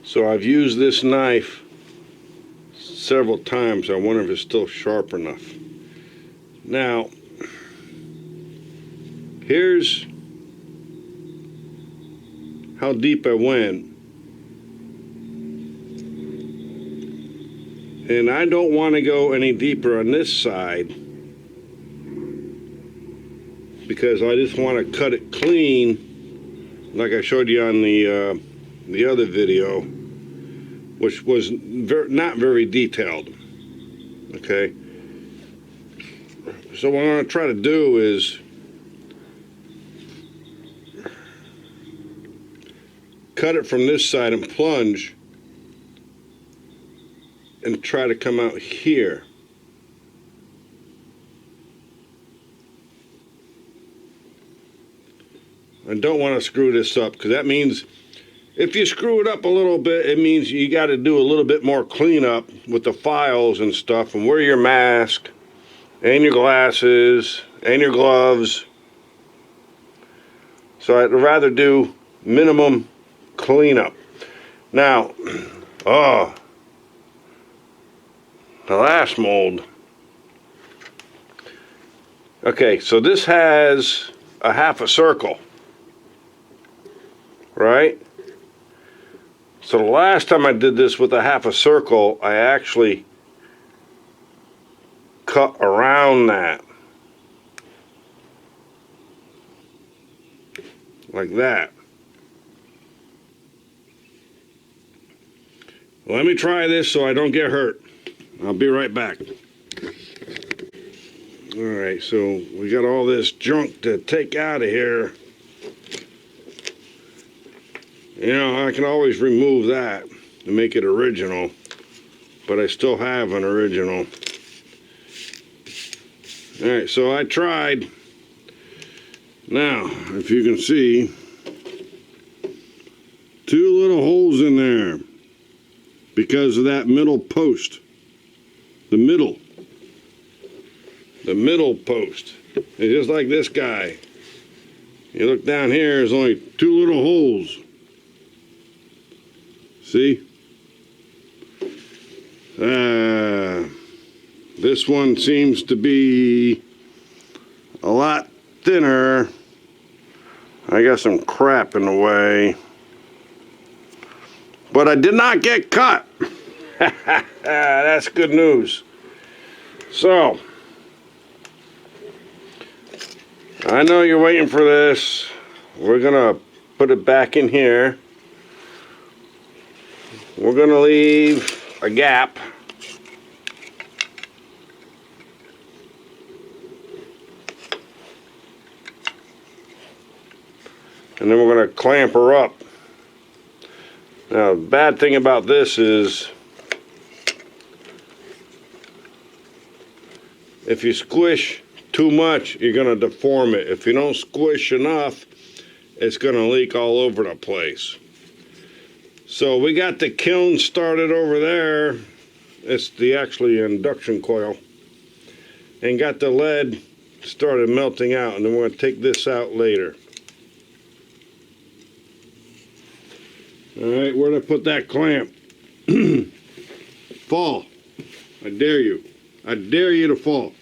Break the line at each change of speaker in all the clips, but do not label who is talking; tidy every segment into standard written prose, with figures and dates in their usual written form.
So I've used this knife several times. I wonder if it's still sharp enough. Now, here's how deep I went. And I don't want to go any deeper on this side because I just want to cut it clean like I showed you on the other video, which was not very detailed. Okay, so what I'm going to try to do is cut it from this side and plunge and try to come out here. I don't want to screw this up because that means if you screw it up a little bit, it means you got to do a little bit more cleanup with the files and stuff, and wear your mask and your glasses and your gloves. So I'd rather do minimum cleanup. Now, oh, the last mold. Okay, so this has a half a circle, right? So the last time I did this with a half a circle, I actually cut around that. Like that. Let me try this so I don't get hurt. I'll be right back. Alright, so we got all this junk to take out of here. You know, I can always remove that to make it original, but I still have an original. Alright, so I tried. Now, if you can see, two little holes in there because of that middle post. The middle post. It's just like this guy. You look down here, there's only two little holes. See? This one seems to be a lot thinner. I got some crap in the way. But I did not get cut. That's good news. So, I know you're waiting for this. We're gonna put it back in here. We're gonna leave a gap. And then we're gonna clamp her up. Now, the bad thing about this is if you squish too much, you're going to deform it. If you don't squish enough, it's going to leak all over the place. So we got the kiln started over there. It's the actually induction coil. And got the lead started melting out. And then we're going to take this out later. Alright, where'd I put that clamp? Fall. I dare you. I dare you to fall.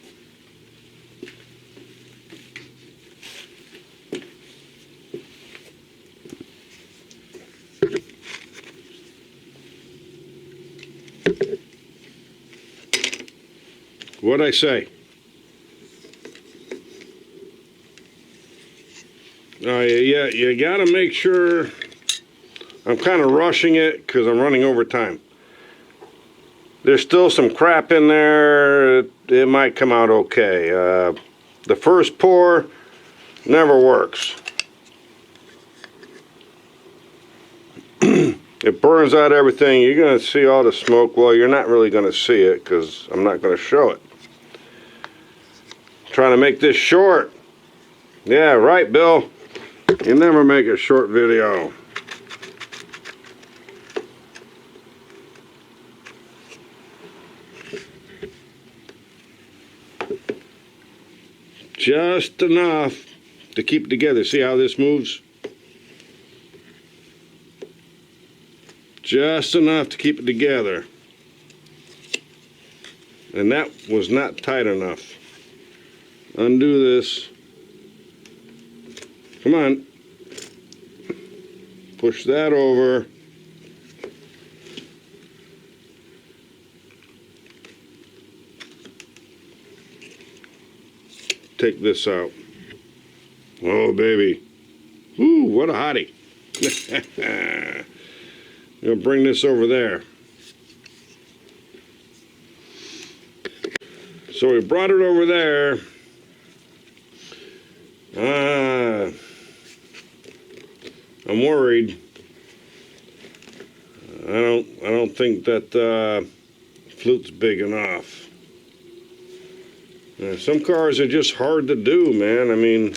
What'd I say? Oh, yeah, you gotta make sure. I'm kind of rushing it because I'm running over time. There's still some crap in there. It might come out okay. The first pour never works. It burns out everything. You're going to see all the smoke. Well, you're not really going to see it because I'm not going to show it. Trying to make this short. Yeah, right, Bill. You never make a short video. Just enough to keep it together. See how this moves? Just enough to keep it together. And that was not tight enough. Undo this. Come on. Push that over. Take this out. Oh, baby. Woo, what a hottie. I'm going to bring this over there. So we brought it over there. I'm worried. I don't think that flute's big enough. Some cars are just hard to do, man. I mean,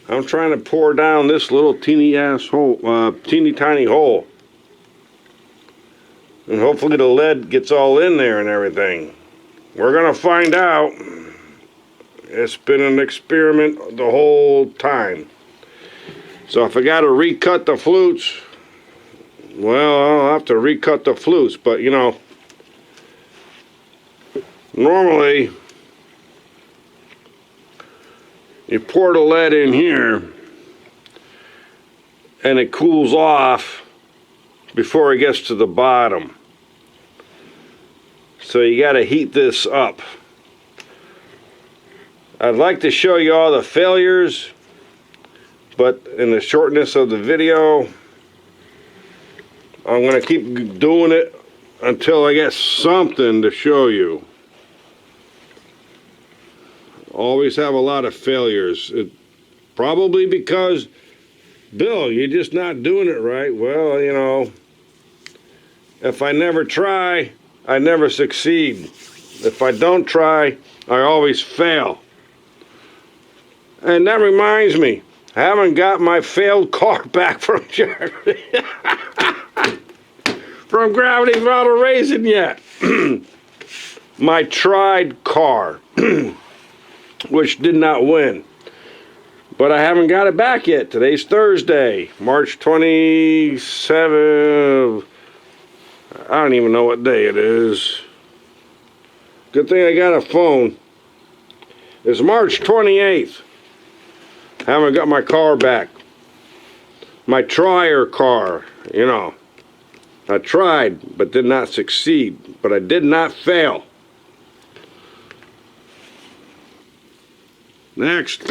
I'm trying to pour down this little teeny tiny hole. And hopefully the lead gets all in there and everything. We're gonna find out. It's been an experiment the whole time. So if I gotta recut the flutes, well, I'll have to recut the flutes, but you know, normally you pour the lead in here and it cools off before it gets to the bottom. So you got to heat this up. I'd like to show you all the failures, but in the shortness of the video, I'm going to keep doing it until I get something to show you. Always have a lot of failures. Probably because, Bill, you're just not doing it right. Well, you know, if I never try, I never succeed. If I don't try, I always fail. And that reminds me, I haven't got my failed car back from from Gravity Model Racing yet. My tried car, which did not win. But I haven't got it back yet. Today's Thursday, March 27th. I don't even know what day it is. Good thing I got a phone. It's March 28th. Haven't got my car back. My trier car, you know. I tried, but did not succeed. But I did not fail. Next.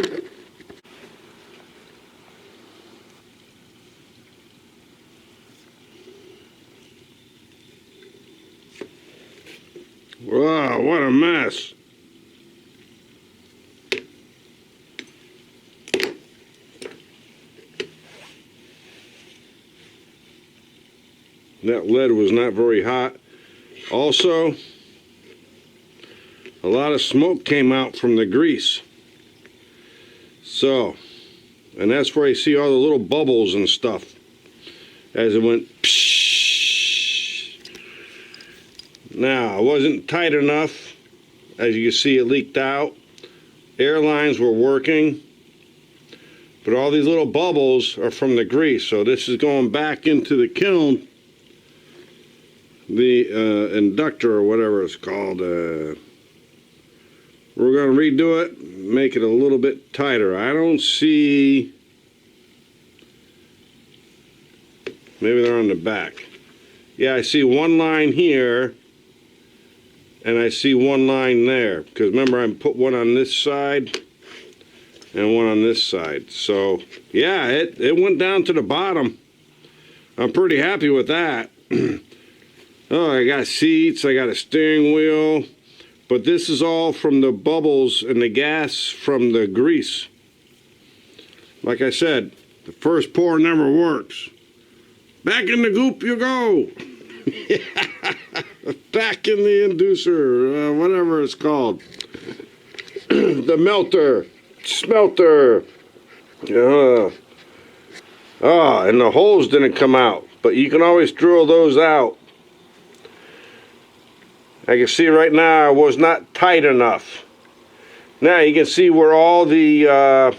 Wow, what a mess. That lead was not very hot. Also, a lot of smoke came out from the grease. So, and that's where you see all the little bubbles and stuff as it went psh. Now, it wasn't tight enough. As you can see, it leaked out. Air lines were working, but all these little bubbles are from the grease. So this is going back into the kiln, the inductor or whatever it's called. We're going to redo it, make it a little bit tighter. I don't see, maybe they're on the back. Yeah, I see one line here, and I see one line there. Because remember, I put one on this side and one on this side. So, yeah, it went down to the bottom. I'm pretty happy with that. Oh, I got seats, I got a steering wheel. But this is all from the bubbles and the gas from the grease. Like I said, the first pour never works. Back in the goop you go. Back in the inducer, whatever it's called. The melter, smelter. And the holes didn't come out, but you can always drill those out. I can see right now I was not tight enough. Now you can see where all the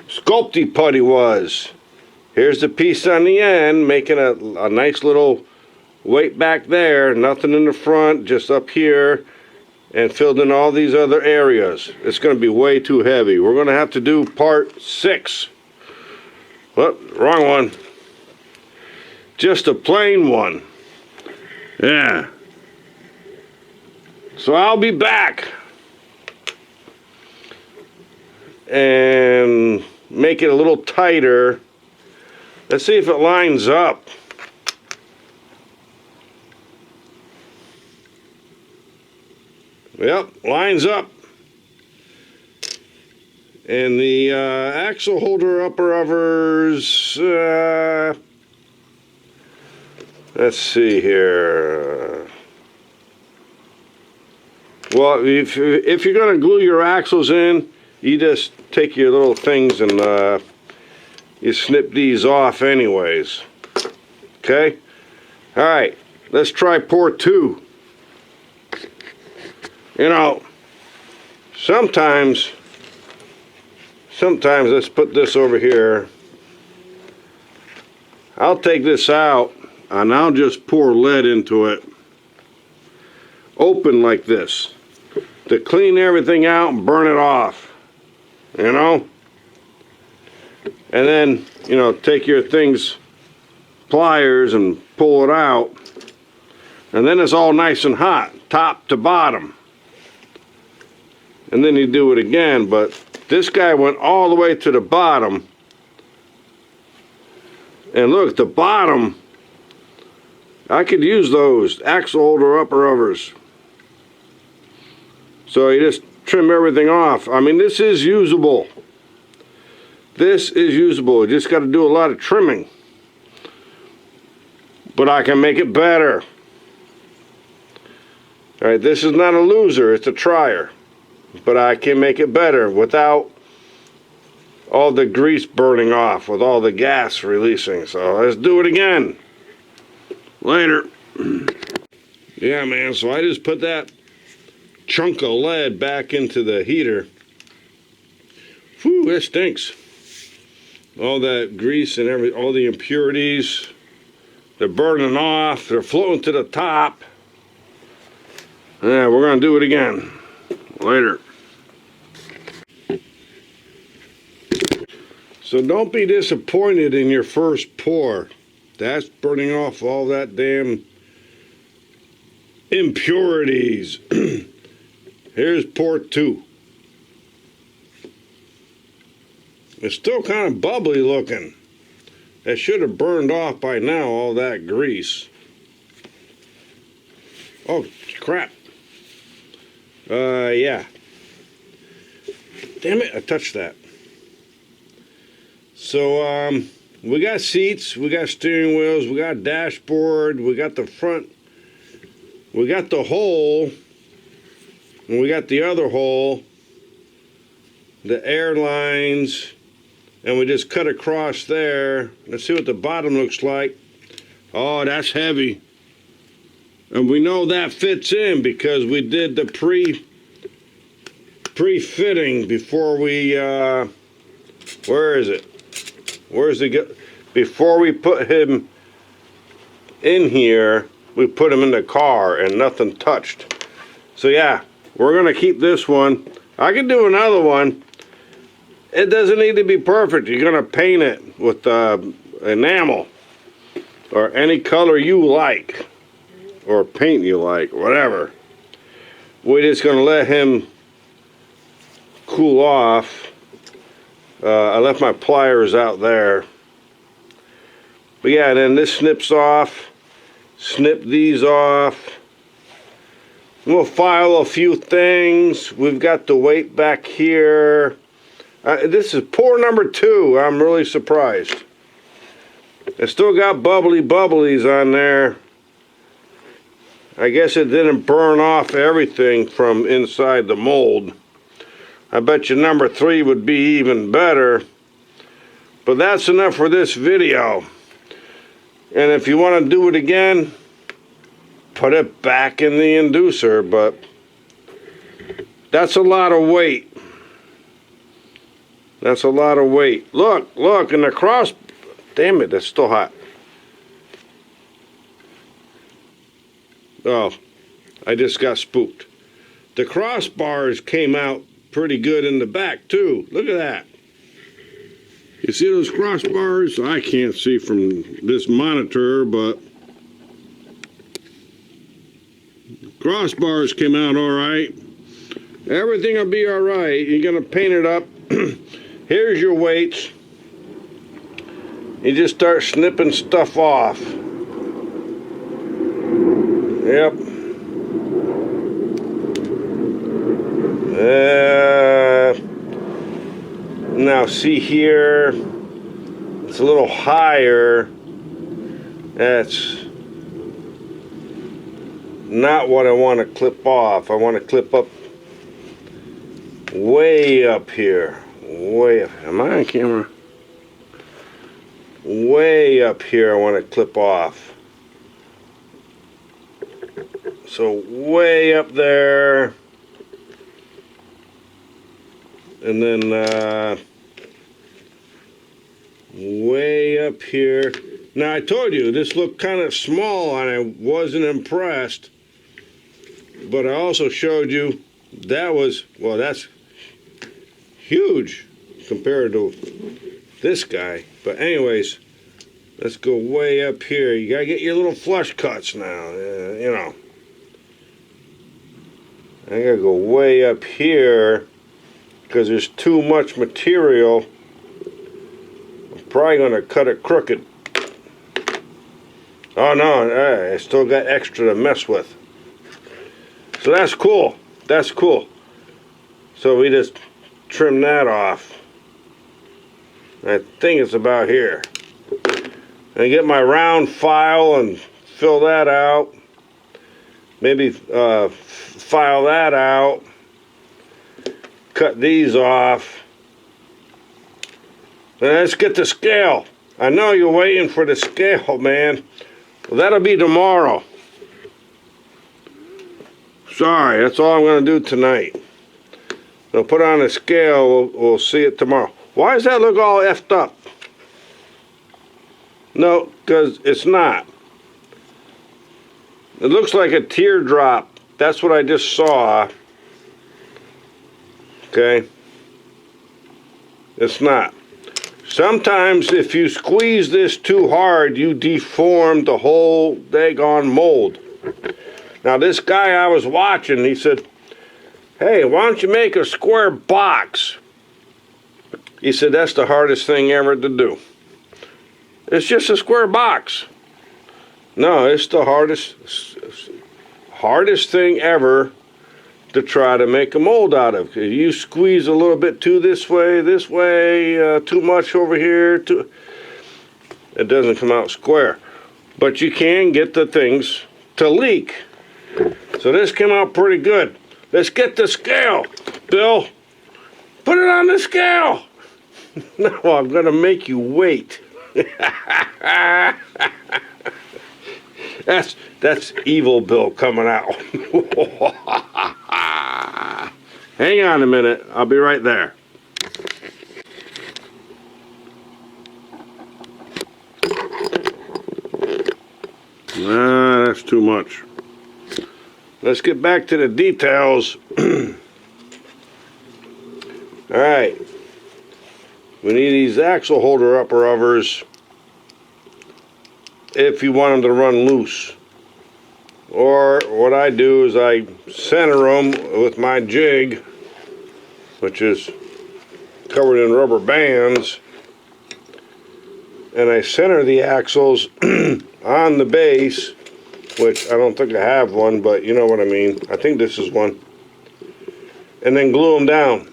sculpty putty was. Here's the piece on the end, making a nice little weight back there. Nothing in the front, just up here, and filled in all these other areas. It's going to be way too heavy. We're going to have to do part 6. Whoop, wrong one. Just a plain one. Yeah. So I'll be back and make it a little tighter. Let's see if it lines up. Yep, lines up. And the axle holder upper overs, let's see here. Well, if you're going to glue your axles in, you just take your little things and you snip these off anyways. Okay? All right, let's try port 2. You know, sometimes, let's put this over here. I'll take this out and I'll just pour lead into it. Open like this. To clean everything out and burn it off. You know? And then, you know, take your things, pliers, and pull it out. And then it's all nice and hot, top to bottom. And then you do it again, but this guy went all the way to the bottom. And look, the bottom, I could use those axle holder upper overs. So you just trim everything off. I mean, this is usable. This is usable. You just got to do a lot of trimming. But I can make it better. All right, this is not a loser, it's a trier. But I can make it better without all the grease burning off, with all the gas releasing. So let's do it again. Later. Yeah, man, so I just put that chunk of lead back into the heater. Whew, it stinks. All that grease and all the impurities, they're burning off, they're floating to the top. Yeah, we're gonna do it again. Later. So don't be disappointed in your first pour. That's burning off all that damn impurities. Here's port 2. It's still kind of bubbly looking. That should have burned off by now, all that grease. Oh, crap. Yeah. Damn it, I touched that. So, we got seats, we got steering wheels, we got dashboard, we got the front, we got the hole, and we got the other hole, the air lines, and we just cut across there. Let's see what the bottom looks like. Oh, that's heavy. And we know that fits in because we did the pre-fitting before we, where is it? Where's the, before we put him in here, we put him in the car and nothing touched. So yeah, we're gonna keep this one. I can do another one. It doesn't need to be perfect. You're gonna paint it with enamel or any color you like, or paint you like, whatever. We're just gonna let him cool off. I left my pliers out there. But yeah, and then this snips off. Snip these off. We'll file a few things. We've got the weight back here. This is pour number 2. I'm really surprised. It still got bubblies on there. I guess it didn't burn off everything from inside the mold. I bet you number 3 would be even better. But that's enough for this video. And if you want to do it again, put it back in the inducer, but that's a lot of weight. That's a lot of weight. Look, and the cross, Damn it, that's still hot. Oh, I just got spooked. The crossbars came out pretty good in the back too. Look at that. You see those crossbars? I can't see from this monitor, but crossbars came out all right. Everything will be all right. You're gonna paint it up. Here's your weights. You just start snipping stuff off. Yep. Now see here, it's a little higher. That's not what I want to clip off. I want to clip up way up here. Way up. Am I on camera? Way up here I want to clip off. So way up there. And then way up here. Now I told you this looked kind of small and I wasn't impressed. But I also showed you that was, well, that's huge compared to this guy. But anyways, let's go way up here. You gotta get your little flush cuts now, you know. I gotta go way up here because there's too much material. I'm probably gonna cut it crooked. Oh no, I still got extra to mess with. So that's cool. That's cool. So we just trim that off. I think it's about here. And get my round file and fill that out. Maybe file that out. Cut these off. And let's get the scale. I know you're waiting for the scale, man. Well, that'll be tomorrow. Sorry, that's all I'm going to do tonight. I'll put on a scale. We'll see it tomorrow. Why does that look all effed up? No, because it's not. It looks like a teardrop. That's what I just saw. Okay? It's not. Sometimes if you squeeze this too hard, you deform the whole daggone mold. Now this guy I was watching, he said, hey, why don't you make a square box? He said, that's the hardest thing ever to do. It's just a square box. No, it's the hardest thing ever to try to make a mold out of. You squeeze a little bit too this way, too much over here, it doesn't come out square. But you can get the things to leak. So this came out pretty good. Let's get the scale, Bill. Put it on the scale. No, I'm gonna make you wait. That's evil Bill coming out. Hang on a minute. I'll be right there. Nah, that's too much. Let's get back to the details. All right. We need these axle holder upper rubbers if you want them to run loose. Or what I do is I center them with my jig, which is covered in rubber bands, and I center the axles on the base, which I don't think I have one, but you know what I mean. I think this is one. And then glue them down.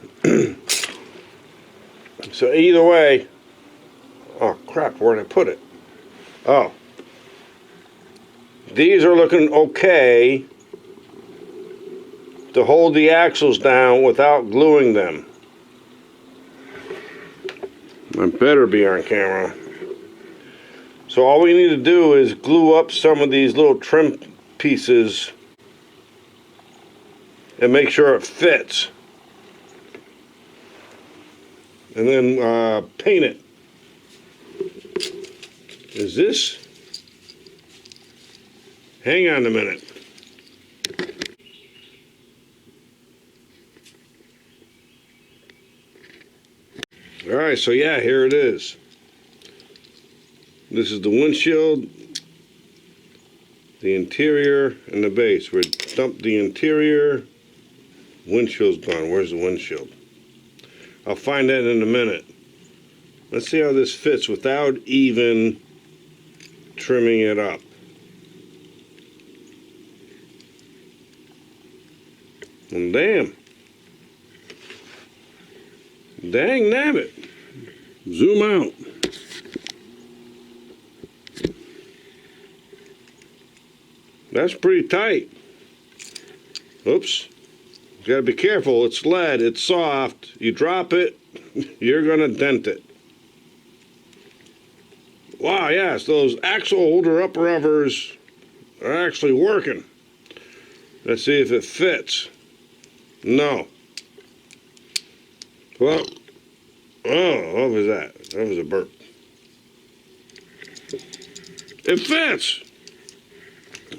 So either way, oh crap, where'd I put it? Oh. These are looking okay to hold the axles down without gluing them. I better be on camera. So all we need to do is glue up some of these little trim pieces and make sure it fits. And then paint it. Is this? Hang on a minute. All right, so yeah, here it is. This is the windshield, the interior, and the base. We dumped the interior. Windshield's gone. Where's the windshield? I'll find that in a minute. Let's see how this fits without even trimming it up. Well, damn. Dang nabbit. Zoom out. That's pretty tight. Oops. Gotta be careful. It's lead. It's soft. You drop it, you're gonna dent it. Wow, yes, those axle holder up rubbers are actually working. Let's see if it fits. No. Well, oh, what was that? That was a burp. It fits.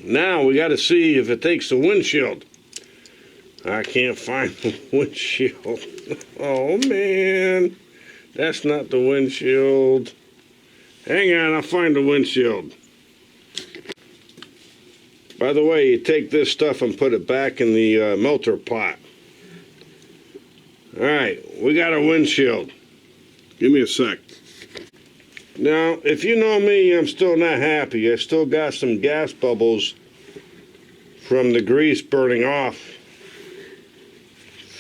Now we got to see if it takes the windshield. I can't find the windshield. Oh man, that's not the windshield. Hang on, I'll find the windshield. By the way, you take this stuff and put it back in the melter pot. All right, we got a windshield. Give me a sec. Now, if you know me, I'm still not happy. I still got some gas bubbles from the grease burning off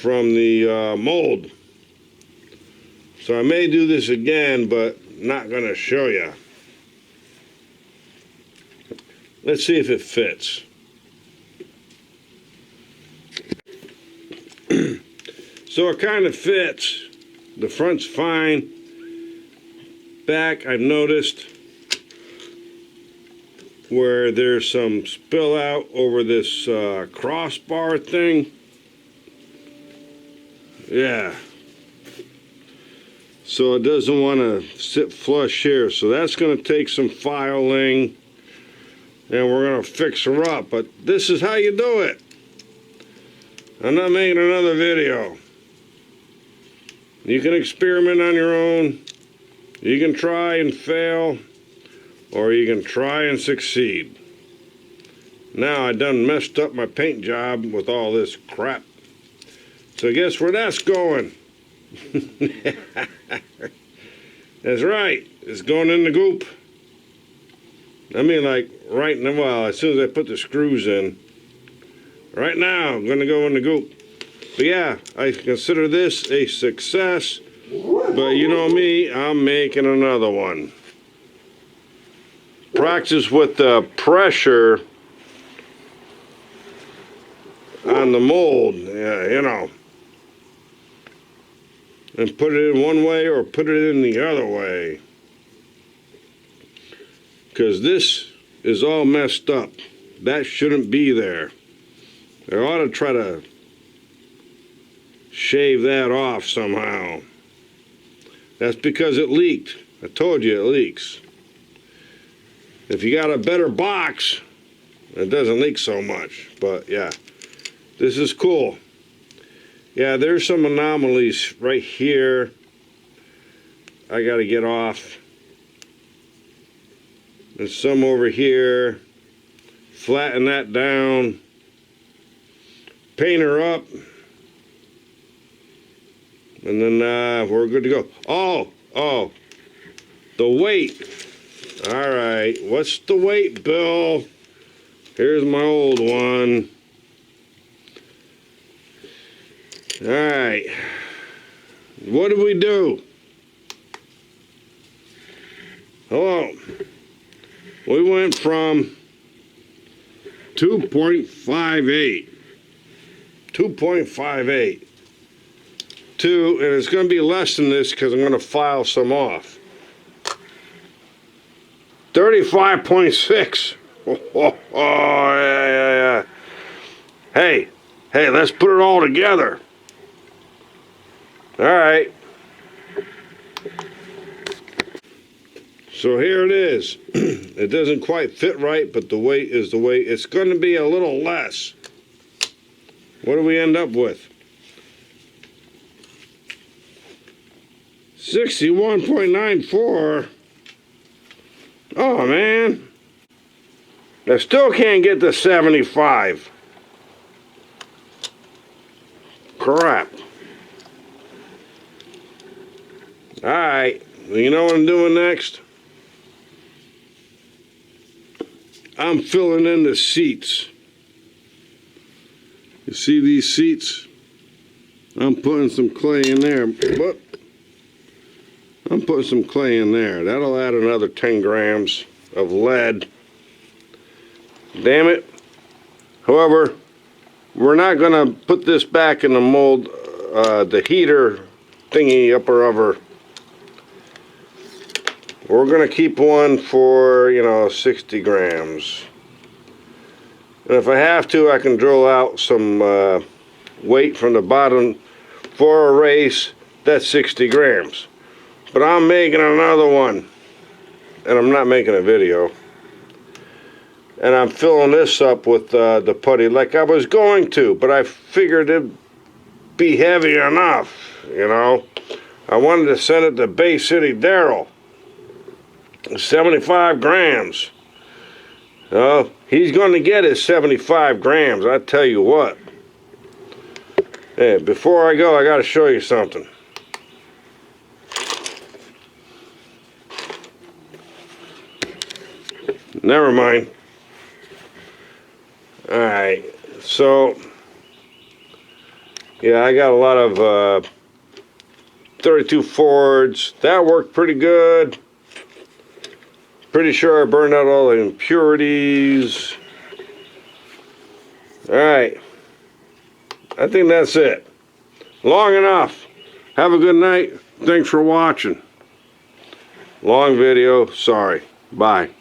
from the mold. So I may do this again, but not gonna show you. Let's see if it fits. So it kind of fits. The front's fine. Back, I've noticed where there's some spill out over this crossbar thing. Yeah. So it doesn't want to sit flush here. So that's going to take some filing. And we're going to fix her up. But this is how you do it. I'm not making another video. You can experiment on your own. You can try and fail, or you can try and succeed. Now I done messed up my paint job with all this crap. So guess where that's going? That's right, it's going in the goop. I mean, like right now, well, as soon as I put the screws in. Right now, I'm gonna go in the goop. But yeah, I consider this a success. But you know me, I'm making another one. Practice with the pressure on the mold, yeah, you know. And put it in one way or put it in the other way. Because this is all messed up. That shouldn't be there. I ought to try to shave that off somehow. That's because it leaked. I told you it leaks. If you got a better box, it doesn't leak so much. But yeah, this is cool. Yeah, there's some anomalies right here. I got to get off. There's some over here. Flatten that down. Paint her up. And then we're good to go. Oh, the weight. All right, what's the weight, Bill? Here's my old one. All right, what did we do? Hello. We went from 2.58 to, and it's going to be less than this because I'm going to file some off. 35.6. Oh, yeah. Hey, let's put it all together. All right. So here it is. It doesn't quite fit right, but the weight is the weight. It's going to be a little less. What do we end up with? 61.94. Oh, man. I still can't get to 75. Crap. Alright. You know what I'm doing next? I'm filling in the seats. You see these seats? I'm putting some clay in there. But I'm putting some clay in there. That'll add another 10 grams of lead. Damn it. However, we're not going to put this back in the mold, the heater thingy upper over. We're going to keep one for, 60 grams. And if I have to, I can drill out some weight from the bottom for a race that's 60 grams. But I'm making another one. And I'm not making a video. And I'm filling this up with the putty like I was going to. But I figured it'd be heavy enough, I wanted to send it to Bay City Daryl. 75 grams. He's going to get his 75 grams, I tell you what. Hey, before I go, I got to show you something. Never mind. Alright, so, yeah, I got a lot of 32 Fords. That worked pretty good. Pretty sure I burned out all the impurities. Alright. I think that's it. Long enough. Have a good night. Thanks for watching. Long video. Sorry. Bye.